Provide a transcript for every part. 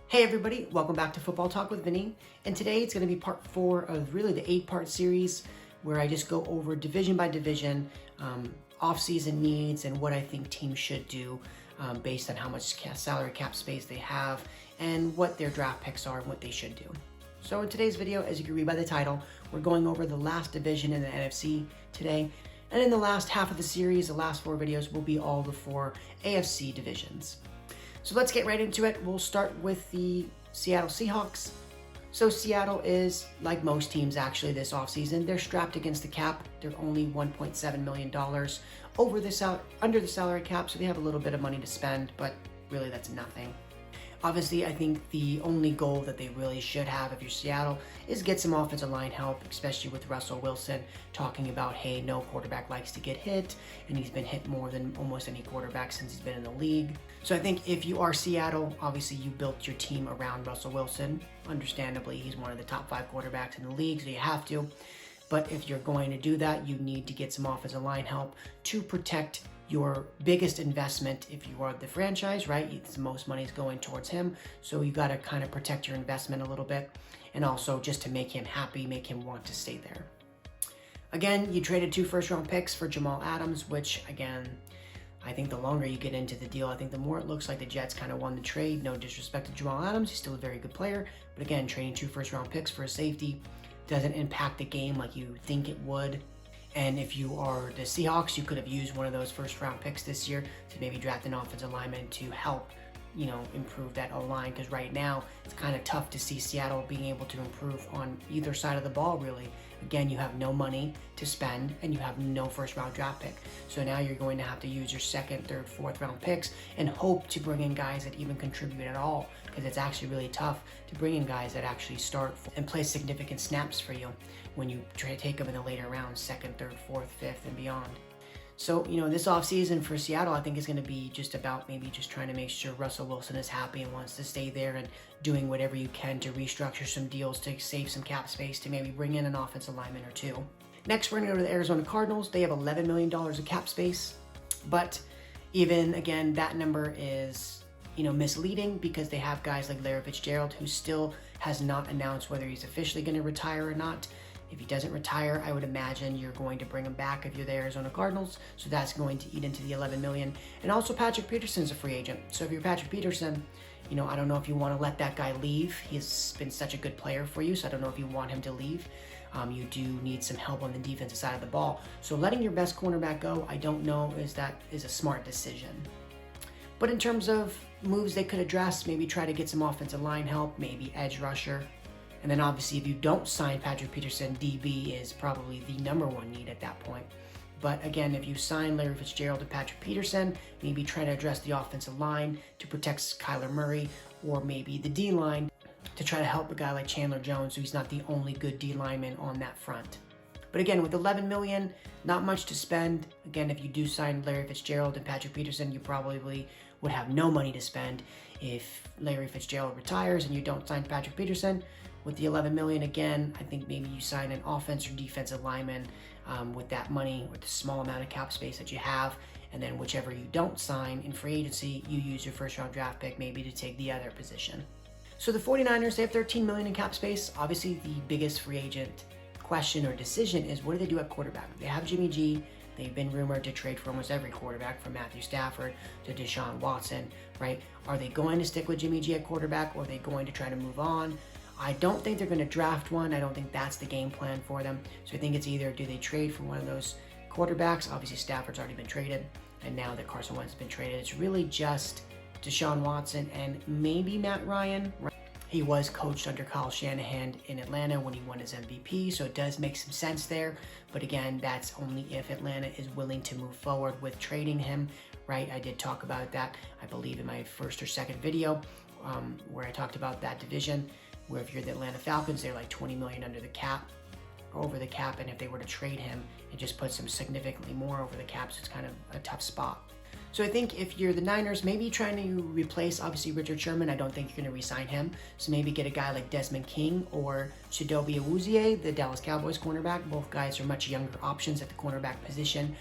Hey everybody, welcome back to Football Talk with Vinny. And today it's going to be part 4 of really the 8-part series where I just go over division by division, off-season needs and what I think teams should do based on how much salary cap space they have and what their draft picks are and what they should do. So in today's video, as you can read by the title, we're going over the last division in the NFC today. And in the last half of the series, the last 4 videos will be all the 4 AFC divisions. So let's get right into it. We'll start with the Seattle Seahawks. So Seattle is, like most teams actually this offseason, they're strapped against the cap. They're only $1.7 million under the salary cap, so they have a little bit of money to spend, but really that's nothing. Obviously, I think the only goal that they really should have if you're Seattle is get some offensive line help, especially with Russell Wilson talking about, hey, no quarterback likes to get hit, and he's been hit more than almost any quarterback since he's been in the league. So I think if you are Seattle, obviously you built your team around Russell Wilson. Understandably, he's one of the top 5 quarterbacks in the league, so you have to. But if you're going to do that, you need to get some offensive line help to protect your biggest investment. If you are the franchise, right? The most money is going towards him. So you got to kind of protect your investment a little bit. And also just to make him happy, make him want to stay there. Again, you traded 2 first-round picks for Jamal Adams, which again, I think the longer you get into the deal, I think the more it looks like the Jets kind of won the trade. No disrespect to Jamal Adams. He's still a very good player. But again, trading 2 first-round picks for a safety doesn't impact the game like you think it would. And if you are the Seahawks, you could have used one of those first-round picks this year to maybe draft an offensive lineman to help, improve that O-line. Because right now, it's kind of tough to see Seattle being able to improve on either side of the ball, really. Again, you have no money to spend, and you have no first-round draft pick. So now you're going to have to use your 2nd, 3rd, 4th-round picks and hope to bring in guys that even contribute at all. Because it's actually really tough to bring in guys that actually start and play significant snaps for you when you take them in the later rounds, 2nd, 3rd, 4th, 5th, and beyond. So, this offseason for Seattle, I think is going to be just about maybe just trying to make sure Russell Wilson is happy and wants to stay there and doing whatever you can to restructure some deals to save some cap space to maybe bring in an offensive lineman or 2. Next, we're going to go to the Arizona Cardinals. They have $11 million of cap space, but even, again, that number is, misleading because they have guys like Larry Fitzgerald who still has not announced whether he's officially going to retire or not. If he doesn't retire, I would imagine you're going to bring him back if you're the Arizona Cardinals. So that's going to eat into the $11 million. And also Patrick Peterson's a free agent. So if you're Patrick Peterson, I don't know if you want to let that guy leave. He's been such a good player for you, so I don't know if you want him to leave. You do need some help on the defensive side of the ball. So letting your best cornerback go, I don't know is a smart decision. But in terms of moves they could address, maybe try to get some offensive line help, maybe edge rusher. And then obviously if you don't sign Patrick Peterson, DB is probably the #1 need at that point. But again, if you sign Larry Fitzgerald and Patrick Peterson, maybe try to address the offensive line to protect Kyler Murray, or maybe the D-line to try to help a guy like Chandler Jones, so he's not the only good D lineman on that front. But again, with $11 million, not much to spend. Again, if you do sign Larry Fitzgerald and Patrick Peterson, you probably would have no money to spend. If Larry Fitzgerald retires and you don't sign Patrick Peterson, with the $11 million, again, I think maybe you sign an offense or defensive lineman with that money, with the small amount of cap space that you have, and then whichever you don't sign in free agency, you use your first-round draft pick maybe to take the other position. So the 49ers, they have $13 million in cap space. Obviously, the biggest free agent question or decision is what do they do at quarterback? They have Jimmy G. They've been rumored to trade for almost every quarterback, from Matthew Stafford to Deshaun Watson, right? Are they going to stick with Jimmy G at quarterback, or are they going to try to move on? I don't think they're going to draft one. I don't think that's the game plan for them. So I think it's either do they trade for one of those quarterbacks? Obviously, Stafford's already been traded, and now that Carson Wentz has been traded, it's really just Deshaun Watson and maybe Matt Ryan. He was coached under Kyle Shanahan in Atlanta when he won his MVP, so it does make some sense there. But again, that's only if Atlanta is willing to move forward with trading him, right? I did talk about that, I believe, in my first or second video where I talked about that division, where if you're the Atlanta Falcons, they're like $20 million over the cap, and if they were to trade him, it just puts them significantly more over the cap, so it's kind of a tough spot. So I think if you're the Niners, maybe trying to replace, obviously, Richard Sherman. I don't think you're going to re-sign him. So maybe get a guy like Desmond King or Chidobe Awuzie, the Dallas Cowboys cornerback. Both guys are much younger options at the cornerback position.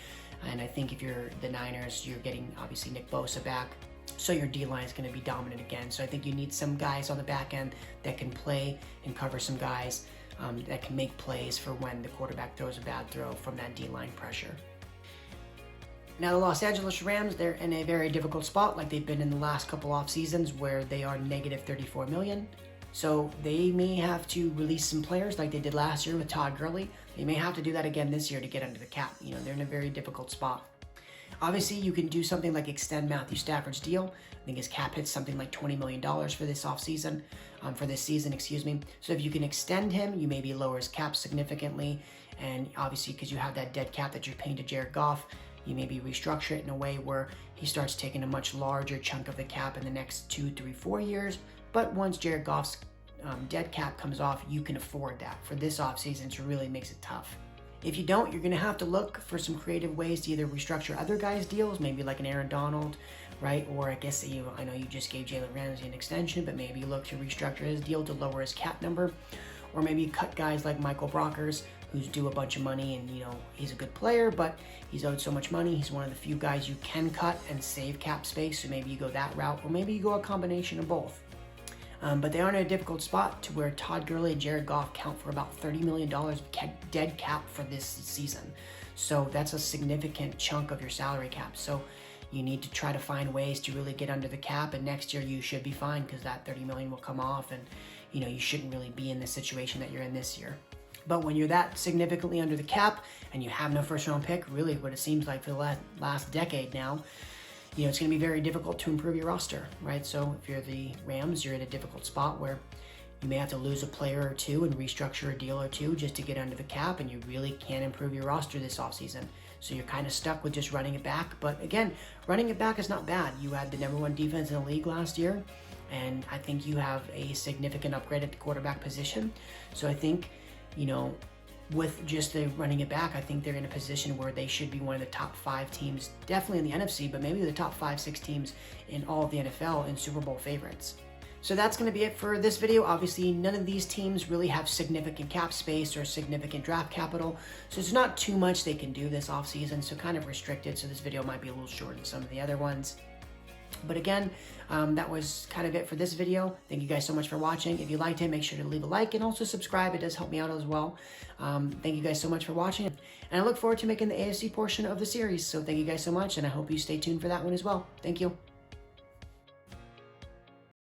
And I think if you're the Niners, you're getting, obviously, Nick Bosa back. So your D-line is going to be dominant again. So I think you need some guys on the back end that can play and cover some guys that can make plays for when the quarterback throws a bad throw from that D-line pressure. Now the Los Angeles Rams, they're in a very difficult spot like they've been in the last couple off seasons where they are negative $34 million. So they may have to release some players like they did last year with Todd Gurley. They may have to do that again this year to get under the cap. They're in a very difficult spot. Obviously, you can do something like extend Matthew Stafford's deal. I think his cap hits something like $20 million for this offseason, for this season, excuse me. So if you can extend him, you maybe lower his cap significantly. And obviously, because you have that dead cap that you're paying to Jared Goff, you maybe restructure it in a way where he starts taking a much larger chunk of the cap in the next 2, 3, 4 years. But once Jared Goff's dead cap comes off, you can afford that. For this offseason, it really makes it tough. If you don't, you're going to have to look for some creative ways to either restructure other guys' deals, maybe like an Aaron Donald, right? Or I guess I know you just gave Jalen Ramsey an extension, but maybe you look to restructure his deal to lower his cap number. Or maybe you cut guys like Michael Brockers, who's due a bunch of money, and he's a good player, but he's owed so much money. He's one of the few guys you can cut and save cap space, so maybe you go that route, or maybe you go a combination of both. But they are in a difficult spot to where Todd Gurley and Jared Goff count for about $30 million dead cap for this season. So that's a significant chunk of your salary cap. So you need to try to find ways to really get under the cap, and next year you should be fine because that $30 million will come off, and you shouldn't really be in the situation that you're in this year. But when you're that significantly under the cap and you have no first round pick, really what it seems like for the last decade now, it's going to be very difficult to improve your roster, right? So if you're the Rams, you're in a difficult spot where you may have to lose a player or two and restructure a deal or two just to get under the cap, and you really can't improve your roster this offseason. So you're kind of stuck with just running it back. But again, running it back is not bad. You had the #1 defense in the league last year, and I think you have a significant upgrade at the quarterback position. So I think, with just the running it back, I think they're in a position where they should be one of the top 5 teams, definitely in the NFC, but maybe the top 5, 6 teams in all of the NFL and Super Bowl favorites. So that's going to be it for this video. Obviously, none of these teams really have significant cap space or significant draft capital, so there's not too much they can do this offseason, so kind of restricted, so this video might be a little short than some of the other ones. But again, that was kind of it for this video. Thank you guys so much for watching. If you liked it, make sure to leave a like and also subscribe. It does help me out as well. Thank you guys so much for watching. And I look forward to making the AFC portion of the series. So thank you guys so much, and I hope you stay tuned for that one as well. Thank you.